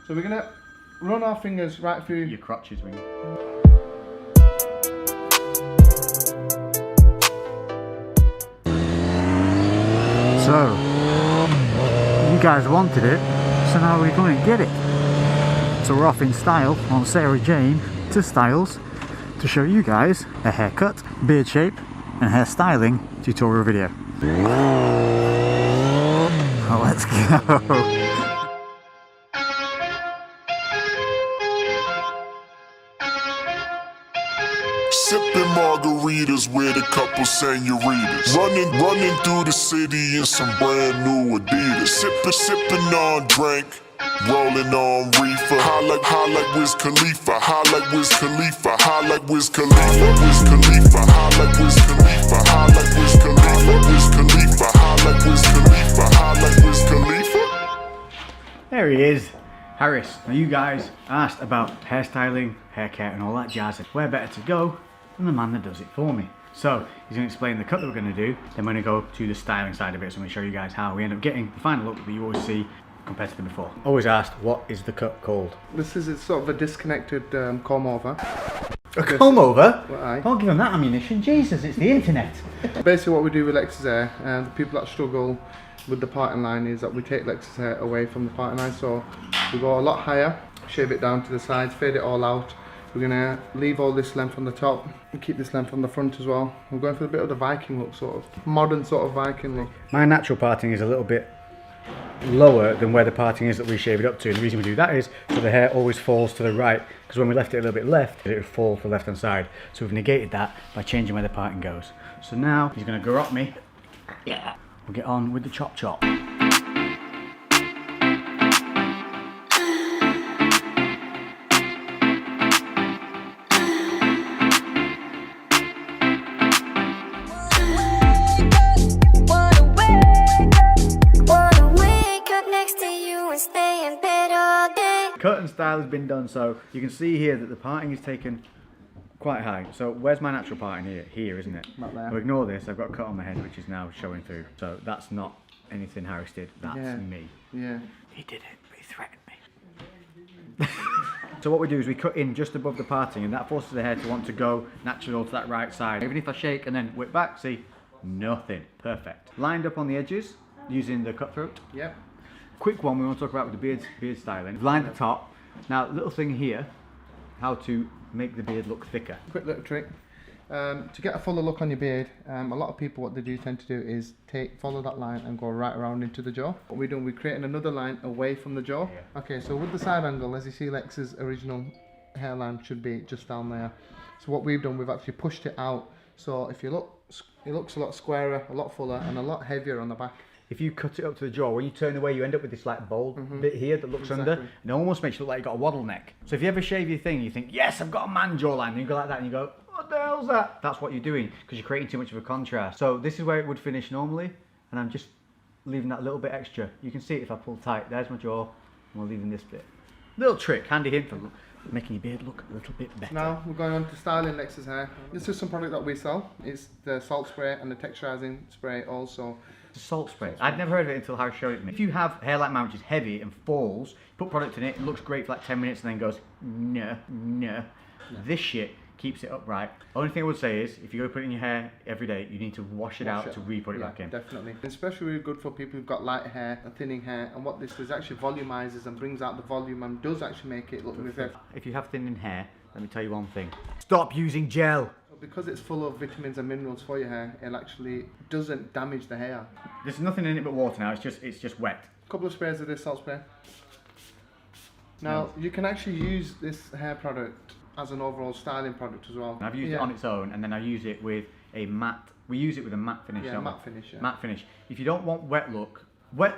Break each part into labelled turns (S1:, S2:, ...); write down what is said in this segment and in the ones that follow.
S1: So we're gonna run our fingers right through
S2: your crotches, ring. So, you guys wanted it, so now we're going to get it. So we're off in style on Sarah Jane to Styles to show you guys a haircut, beard shape and hair styling tutorial video. Oh, let's go.
S3: Sipping margaritas with a couple senoritas. Running through the city in some brand new Adidas. Sipping on drink, rolling on reefer. High like Wiz Khalifa. High like Wiz Khalifa. High like Wiz Khalifa. Wiz Khalifa. High like Wiz Khalifa. High like Wiz Khalifa. Wiz Khalifa. High like Wiz Khalifa. High like Wiz Khalifa.
S2: There he is, Harris. Now you guys asked about hairstyling, haircut and all that jazz. Where better to go than the man that does it for me. So he's going to explain the cut that we're going to do, then we're going to go to the styling side of it. So I'm going to show you guys how we end up getting the final look that you always see compared to the before. Always asked, what is the cut called?
S1: This is sort of a disconnected comb over.
S2: A comb over?
S1: Aye.
S2: Don't give him that ammunition, Jesus, it's the internet.
S1: Basically what we do with Lex's hair, and the people that struggle with the parting line, is that we take Lex's hair away from the parting line. So we go a lot higher, shave it down to the sides, fade it all out. We're going to leave all this length on the top and keep this length on the front as well. We're going for a bit of the Viking look, sort of modern sort of Viking look.
S2: My natural parting is a little bit lower than where the parting is that we shave it up to, and the reason we do that is so the hair always falls to the right, because when we left it a little bit left, it would fall to the left hand side. So we've negated that by changing where the parting goes. So now he's going to garrot me. Yeah. We'll get on with the chop chop. Cut and style has been done, so you can see here that the parting is taken quite high. So where's my natural parting here? Here, isn't it?
S1: Not there.
S2: Now ignore this, I've got a cut on my head which is now showing through. So that's not anything Harris did, that's me.
S1: Yeah.
S2: He did it, but he threatened me. So what we do is we cut in just above the parting, and that forces the hair to want to go naturally to that right side. Even if I shake and then whip back, see, nothing. Perfect. Lined up on the edges using the cutthroat.
S1: Yep.
S2: Quick one we want to talk about with the beard styling. Line the top. Now, little thing here, how to make the beard look thicker.
S1: Quick little trick. To get a fuller look on your beard, a lot of people, what they do tend to do is follow that line and go right around into the jaw. What we're doing, we're creating another line away from the jaw. Yeah. Okay, so with the side angle, as you see, Lex's original hairline should be just down there. So what we've done, we've actually pushed it out. So if you look, it looks a lot squarer, a lot fuller, and a lot heavier on the back.
S2: If you cut it up to the jaw, when you turn away, you end up with this like bold bit here that looks under, and it almost makes you look like you've got a waddle neck. So if you ever shave your thing, you think, yes, I've got a man jawline, and you go like that, and you go, what the hell's that? That's what you're doing, because you're creating too much of a contrast. So this is where it would finish normally, and I'm just leaving that little bit extra. You can see it if I pull tight. There's my jaw, and we're leaving this bit. Little trick, handy hint for making your beard look a little bit better.
S1: Now we're going on to styling Lex's hair. This is some product that we sell. It's the salt spray and the texturizing spray also.
S2: Salt spray. I'd never heard of it until Harry showed it to me. If you have hair like mine, which is heavy and falls, put product in it, it looks great for like 10 minutes and then goes, no. This shit keeps it upright. Only thing I would say is, if you're going to put it in your hair every day, you need to wash it out to re-put it back in.
S1: Definitely. It's especially really good for people who've got light hair and thinning hair, and what this does actually volumizes and brings out the volume and does actually make it look good.
S2: If you have thinning hair, let me tell you one thing. Stop using gel.
S1: Because it's full of vitamins and minerals for your hair, it actually doesn't damage the hair.
S2: There's nothing in it but water now, it's just wet.
S1: A couple of sprays of this salt spray. Now, you can actually use this hair product as an overall styling product as well.
S2: I've used it on its own, and then I use it with a matte, we use it with a matte finish.
S1: Yeah, matte finish, yeah.
S2: Matte finish. If you don't want wet look,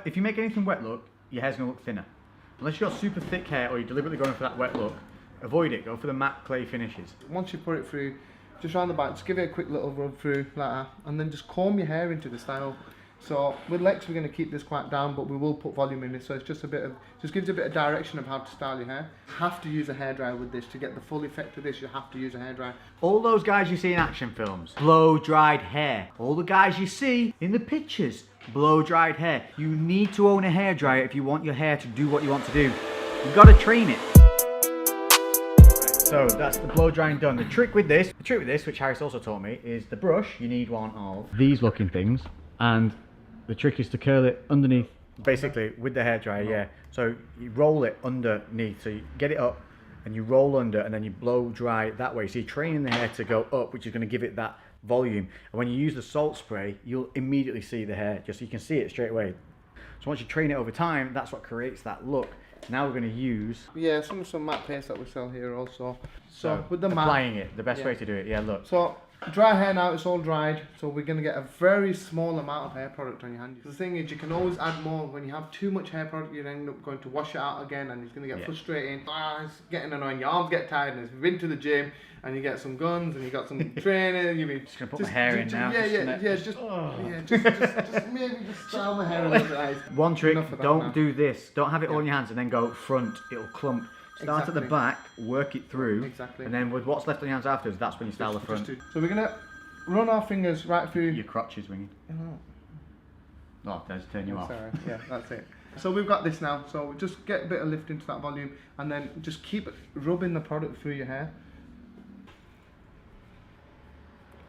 S2: if you make anything wet look, your hair's going to look thinner. Unless you've got super thick hair or you're deliberately going for that wet look, avoid it, go for the matte clay finishes.
S1: Once you put it through, just round the back, just give it a quick little rub through like that, and then just comb your hair into the style. So with Lex, we're going to keep this quite down, but we will put volume in it, so it's just just gives you a bit of direction of how to style your hair. You have to use a hairdryer with this. To get the full effect of this, you have to use a hairdryer.
S2: All those guys you see in action films, blow-dried hair. All the guys you see in the pictures, blow-dried hair. You need to own a hairdryer if you want your hair to do what you want to do. You've got to train it. So that's the blow drying done. The trick with this, which Harris also taught me, is the brush. You need one of these looking things, and the trick is to curl it underneath. Basically, with the hairdryer, yeah. So you roll it underneath, so you get it up, and you roll under, and then you blow dry it that way. So you're training the hair to go up, which is going to give it that volume. And when you use the salt spray, you'll immediately see the hair, just so you can see it straight away. So once you train it over time, that's what creates that look. Now we're going to use
S1: some matte paste that we sell here also. So with the matte,
S2: applying it, the best way to do it. Yeah, look.
S1: So dry hair now, it's all dried, so we're going to get a very small amount of hair product on your hand. The thing is, you can always add more. When you have too much hair product, you end up going to wash it out again, and it's going to get frustrating. It's getting annoying. Your arms get tired, and you've been to the gym, and you get some guns, and you got some training. You mean
S2: just gonna put my hair in now.
S1: Just maybe just style my hair a little bit.
S2: One trick: don't do this. Don't have it all in your hands and then go front. It'll clump. Start at the back, work it through, and then with what's left on your hands afterwards, that's when you style the front.
S1: So we're gonna run our fingers right through
S2: your crotches, winging. Oh, there's turn you off.
S1: Sorry. Yeah, that's it. So we've got this now. So just get a bit of lift into that volume, and then just keep rubbing the product through your hair.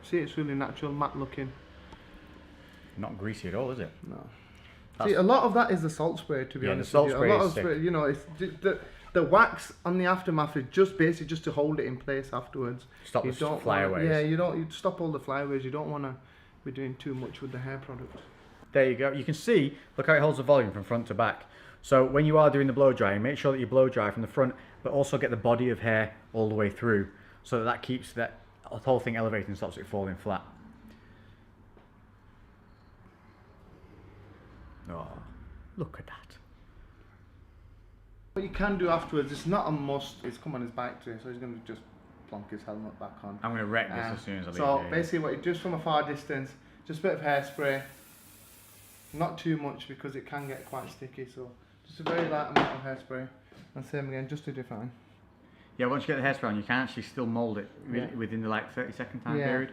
S1: See, it's really natural, matte looking.
S2: Not greasy at all, is it?
S1: No. See, a lot of that is the salt spray, to be honest.
S2: The salt spray
S1: a lot
S2: is
S1: of
S2: sick.
S1: spray, you know, it's the wax on the aftermath is just basically just to hold it in place afterwards.
S2: Stop the flyaways.
S1: Yeah, you stop all the flyaways. You don't want to be doing too much with the hair product.
S2: There you go. You can see, look how it holds the volume from front to back. So when you are doing the blow drying, make sure that you blow dry from the front, but also get the body of hair all the way through, so that keeps that whole thing elevated and stops it falling flat. Oh, look at that.
S1: What you can do afterwards, it's not a must. It's come on his bike today, so he's going to just plonk his helmet back on.
S2: I'm going to wreck this as soon as I leave
S1: So
S2: here.
S1: basically what you do is from a far distance, just a bit of hairspray. Not too much because it can get quite sticky, so just a very light amount of hairspray. And same again, just to define.
S2: Yeah, once you get the hairspray on, you can actually still mould it within the 30-second time period.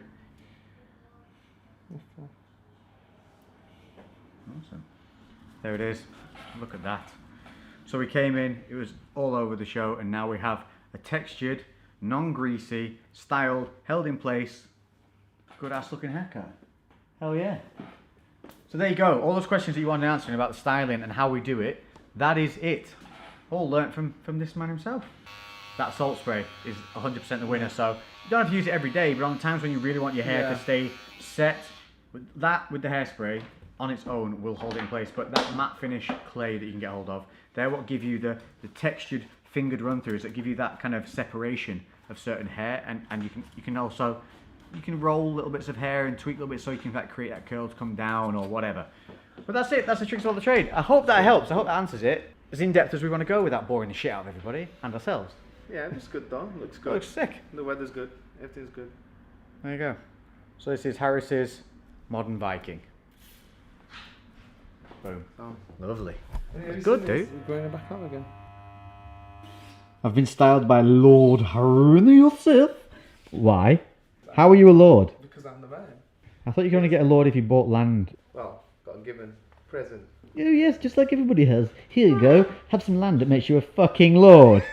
S2: Awesome. There it is. Look at that. So we came in, it was all over the show, and now we have a textured, non-greasy, styled, held in place, good ass looking haircut. Hell yeah. So there you go, all those questions that you wanted answering about the styling and how we do it, that is it. All learnt from this man himself. That salt spray is 100% the winner, so you don't have to use it every day, but on times when you really want your hair to stay set, with the hairspray on its own will hold it in place, but that matte finish clay that you can get hold of, they're what give you the textured fingered run throughs that give you that kind of separation of certain hair, and you can also roll little bits of hair and tweak little bits so you can create that curl to come down or whatever. But that's it, that's the tricks of the trade. I hope that helps, I hope that answers it as in depth as we want to go without boring the shit out of everybody and ourselves.
S1: Yeah, it looks good though, looks good.
S2: It looks sick.
S1: The weather's good, everything's good.
S2: There you go. So this is Harris's Modern Viking. Boom.
S1: Oh.
S2: Lovely.
S1: Good, dude. We're going back out again.
S2: I've been styled by Lord Haruna yourself. Why? How are you a lord?
S1: Because I'm the man.
S2: I thought you could only get a lord if you bought land.
S1: Well, got a given present.
S2: Oh yes, just like everybody has. Here you go. Have some land that makes you a fucking lord.